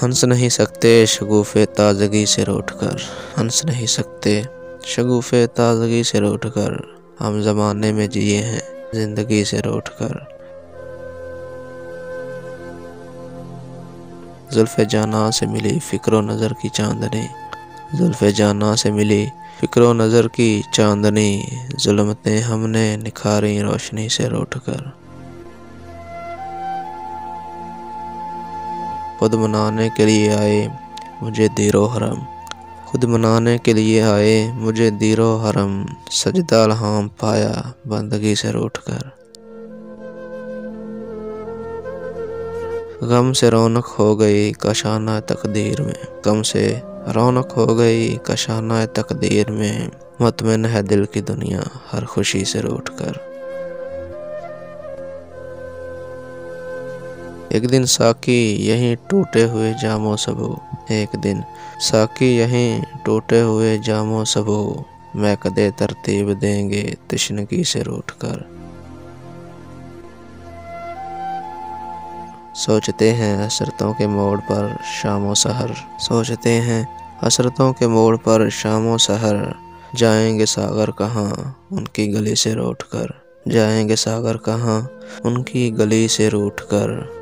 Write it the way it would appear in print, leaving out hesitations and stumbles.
हंस नहीं सकते शगुफ़े ताज़गी से रूठकर, हंस नहीं सकते शगुफ़े ताज़गी से रूठकर, हम ज़माने में जिए हैं ज़िंदगी से रूठकर। ज़ुल्फ़े जाना से मिली फ़िक्रो नज़र की चाँदनी, ज़ुल्फ़े जाना से मिली फ़िक्रो नज़र की चाँदनी, ज़ुल्मतें हमने निखारी रोशनी से रूठकर। खुद मनाने के लिए आए मुझे दीरो हरम, खुद मनाने के लिए आए मुझे दीरो हरम, सजदा लहाम पाया बंदगी से रूठकर। गम से रौनक हो गई कशाना तकदीर में, गम से रौनक हो गई कशाना तकदीर में, मुतमिन है दिल की दुनिया हर खुशी से रूठकर। एक दिन साकी यहीं टूटे हुए जामों सबो, एक दिन साकी यहीं टूटे हुए जामों सबो, मैं कदे तरतीब देंगे तिश्नगी से रूठकर। सोचते हैं हसरतों के मोड़ पर शामो सहर, सोचते हैं हसरतों के मोड़ पर शामो सहर, जाएंगे सागर कहाँ उनकी गली से रूठकर, जाएंगे सागर कहाँ उनकी गली से रूठकर।